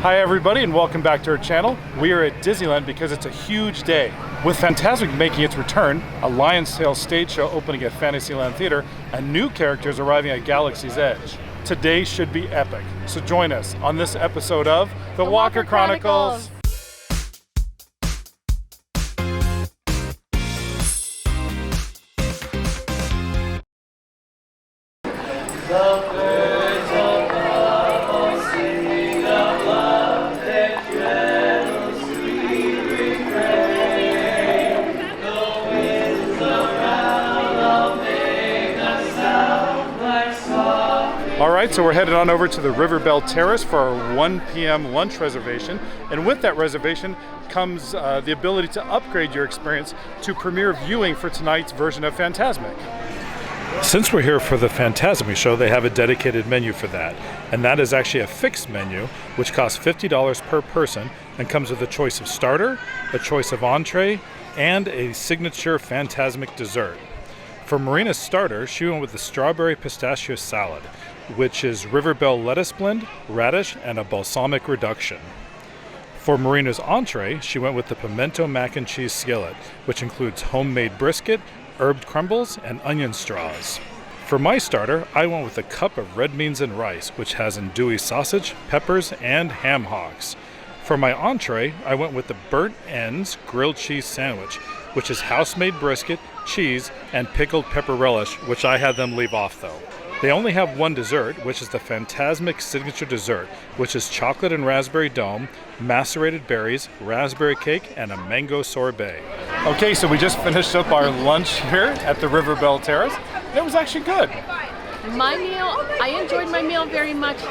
Hi everybody and welcome back to our channel. We are at Disneyland because it's a huge day. With Fantasmic making its return, a Lion's Tale stage show opening at Fantasyland Theater, and new characters arriving at Galaxy's Edge. Today should be epic, so join us on this episode of The Walker Chronicles. Alright, so we're headed on over to the Belle Terrace for our 1 p.m. lunch reservation, and with that reservation comes the ability to upgrade your experience to premiere viewing for tonight's version of Fantasmic. Since we're here for the Fantasmic show, they have a dedicated menu for that, and that is actually a fixed menu which costs $50 per person and comes with a choice of starter, a choice of entree, and a signature Fantasmic dessert. For Marina's starter, she went with the strawberry pistachio salad, which is Belle lettuce blend, radish, and a balsamic reduction. For Marina's entree, she went with the pimento mac and cheese skillet, which includes homemade brisket, herbed crumbles, and onion straws. For my starter, I went with a cup of red beans and rice, which has andouille sausage, peppers, and ham hocks. For my entree, I went with the burnt ends grilled cheese sandwich, which is house-made brisket, cheese, and pickled pepper relish, which I had them leave off though. They only have one dessert, which is the Fantasmic signature dessert, which is chocolate and raspberry dome, macerated berries, raspberry cake, and a mango sorbet. Okay, so we just finished up our lunch here at the Belle Terrace. It was actually good. My meal, I enjoyed my meal very much.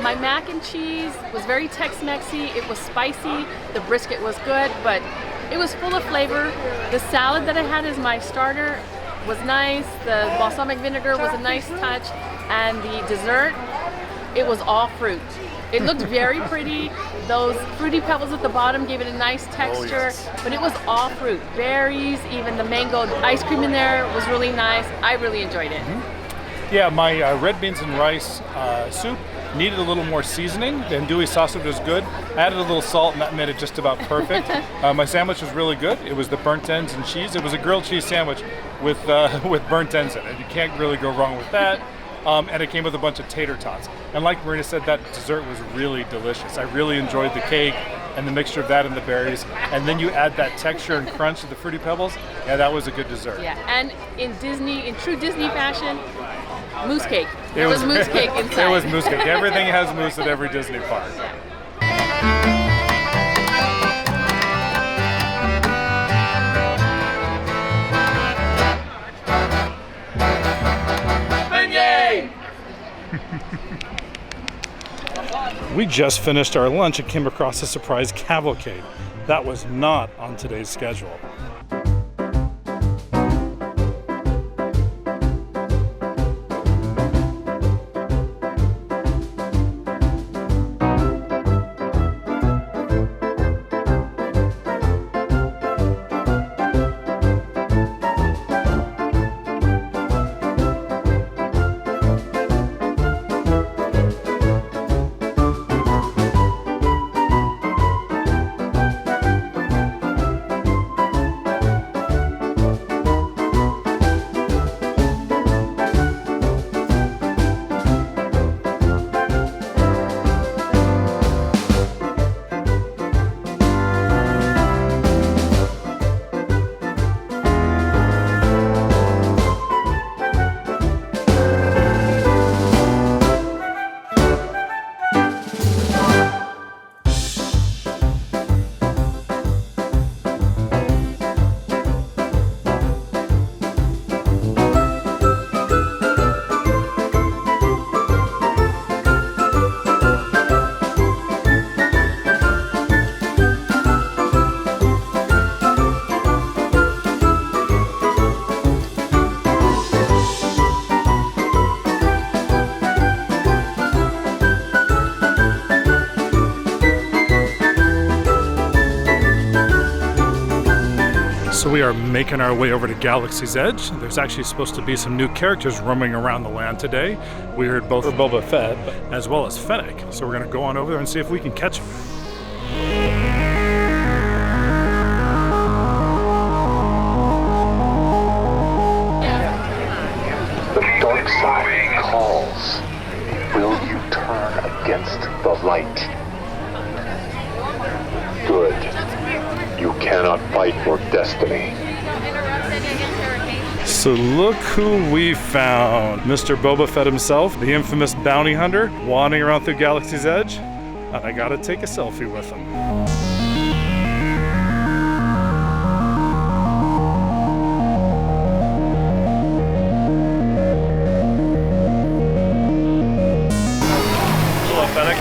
My mac and cheese was very Tex-Mexy. It was spicy. The brisket was good, but it was full of flavor. The salad that I had as my starter was nice. The balsamic vinegar was a nice touch, and the dessert, it was all fruit. It looked very pretty. Those fruity pebbles at the bottom gave it a nice texture, but it was all fruit. Berries, even the mango ice cream in there was really nice. I really enjoyed it. Yeah, my red beans and rice soup needed a little more seasoning. The andouille sausage was good. I added a little salt and that made it just about perfect. My sandwich was really good. It was the burnt ends and cheese. It was a grilled cheese sandwich with burnt ends in it. You can't really go wrong with that. And it came with a bunch of tater tots. And like Marina said, that dessert was really delicious. I really enjoyed the cake and the mixture of that and the berries. And then you add that texture and crunch of the Fruity Pebbles. Yeah, that was a good dessert. Yeah, and in true Disney fashion, moose cake. There was moose cake inside. There was moose cake. Everything has moose at every Disney park. We just finished our lunch and came across a surprise cavalcade. That was not on today's schedule. So we are making our way over to Galaxy's Edge. There's actually supposed to be some new characters roaming around the land today. We heard both Boba Fett as well as Fennec. So we're gonna go on over there and see if we can catch them. The dark side calls. Will you turn against the light? Good. You cannot fight for destiny. So look who we found. Mr. Boba Fett himself, the infamous bounty hunter, wandering around through Galaxy's Edge. And I gotta take a selfie with him. Hello, Fennec.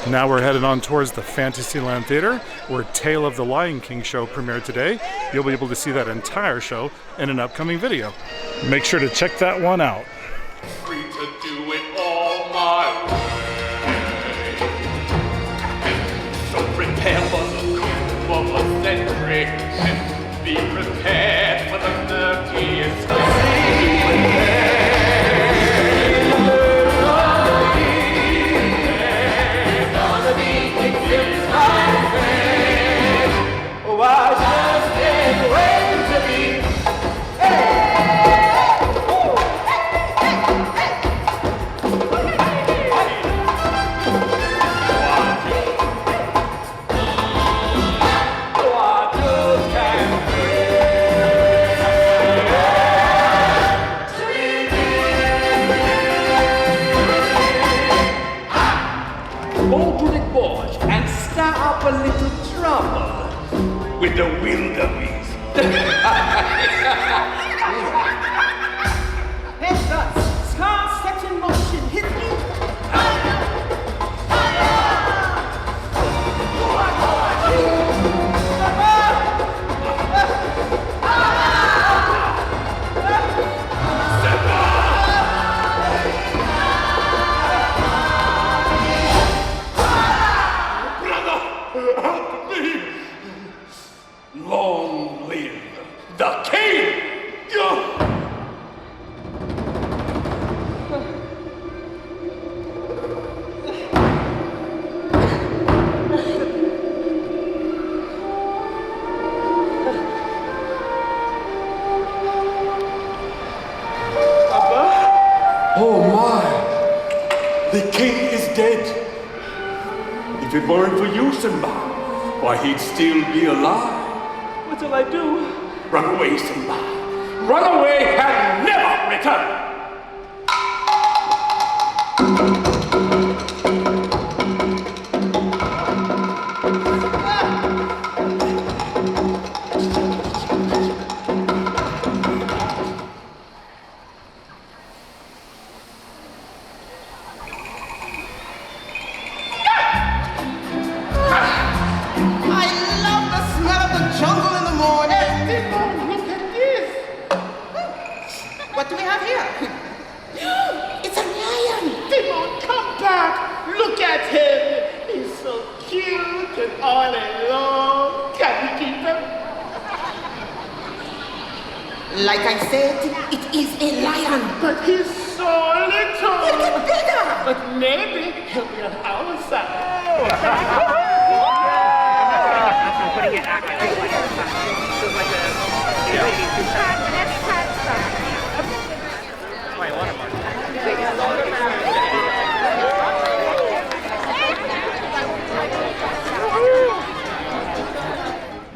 Now we're headed on towards the Fantasyland Theater, where Tale of the Lion King show premiered today. You'll be able to see that entire show in an upcoming video. Make sure to check that one out. Free to do it all my way. So prepare for the coup of a century. Be prepared for the murkiest sea. A little trouble with the wildebeest. Headshots, scars set in motion, hit me. Long live the king! Oh my! The king is dead. If it weren't for you, Simba, why he'd still be alive. What'll I do? Run away, Simba. Run away and never return! What do we have here? It's a lion! Timon, come back! Look at him! He's so cute and all alone. Can we keep him? Like I said, it is a lion. But he's so little. He'll get bigger. But maybe he'll be on our side. Putting it back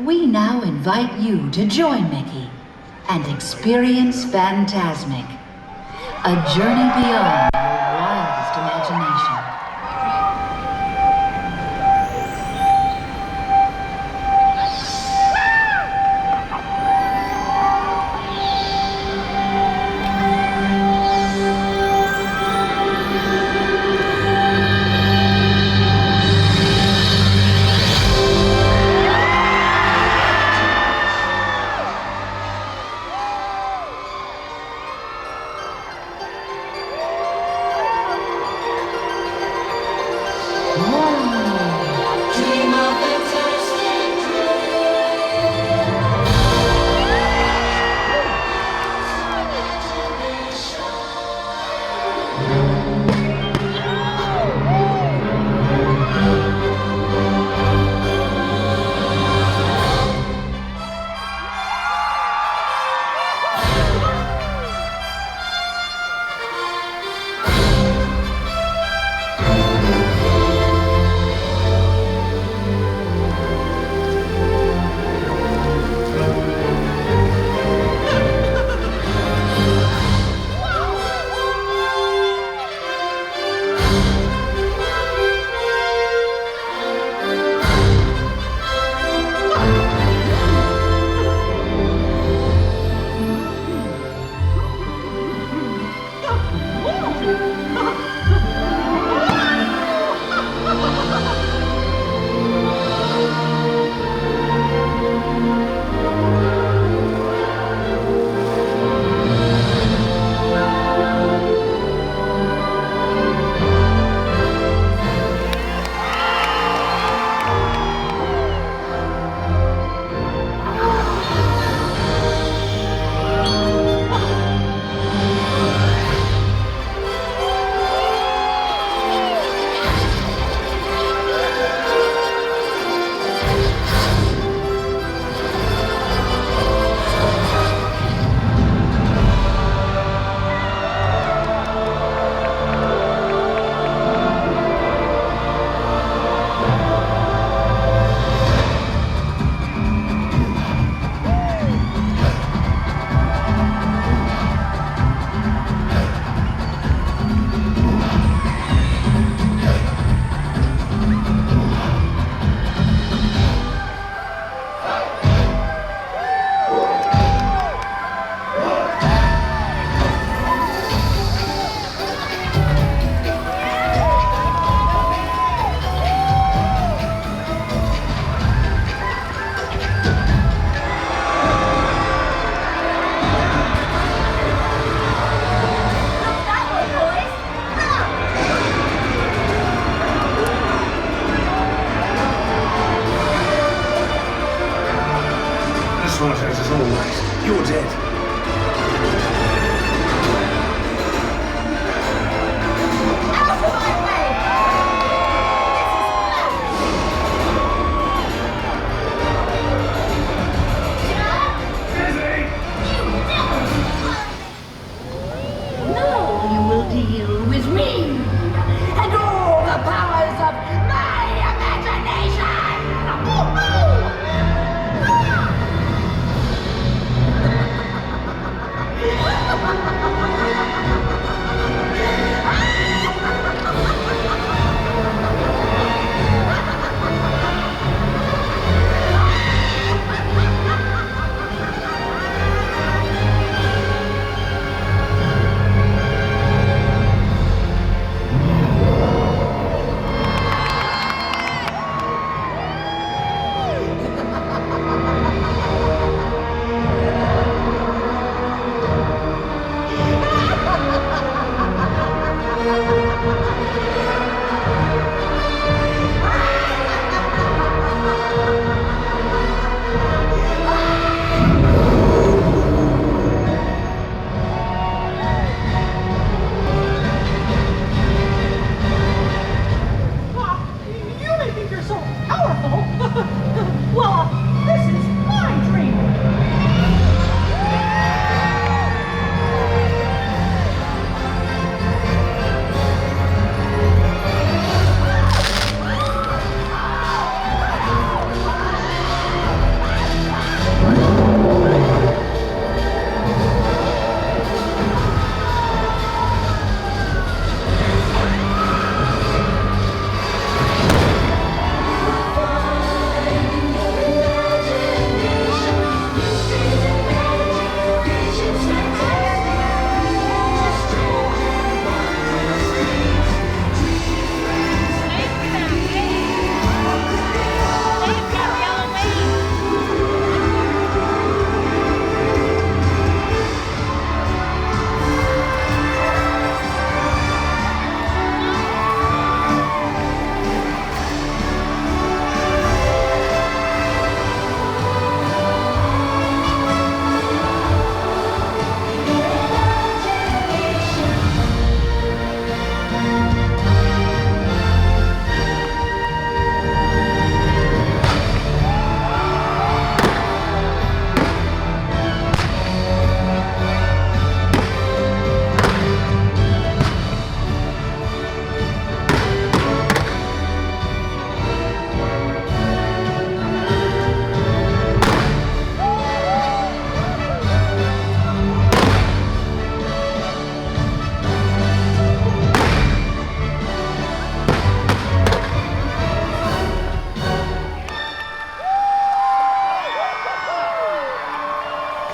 We now invite you to join Mickey and experience Fantasmic, a journey beyond your wildest imagination. deal with me and all the powers of my imagination!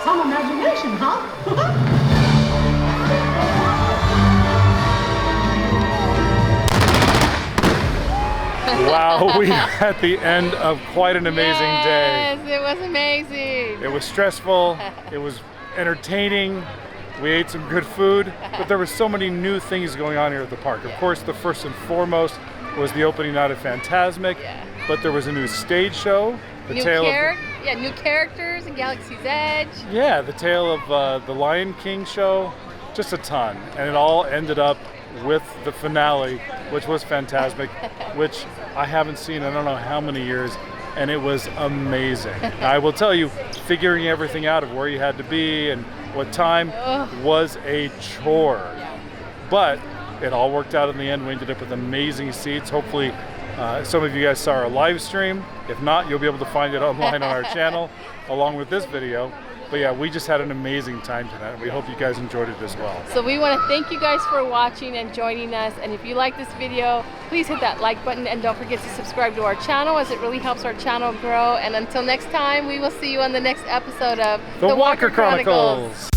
Some imagination, huh? Wow, we are at the end of quite an amazing day. Yes, it was amazing. It was stressful, it was entertaining, we ate some good food, but there were so many new things going on here at the park. Of course, the first and foremost was the opening night of Fantasmic, but there was a new stage show. The New characters in Galaxy's Edge. Yeah, the tale of the Lion King show, just a ton. And it all ended up with the finale, which was Fantasmic, which I haven't seen in I don't know how many years, and it was amazing. I will tell you, figuring everything out of where you had to be and what time was a chore. But it all worked out in the end. We ended up with amazing seats. Hopefully some of you guys saw our live stream. If not, you'll be able to find it online on our channel along with this video. But yeah, we just had an amazing time tonight, and we hope you guys enjoyed it as well. So we want to thank you guys for watching and joining us. And if you like this video, please hit that like button and don't forget to subscribe to our channel, as it really helps our channel grow. And until next time, we will see you on the next episode of The Walker Chronicles.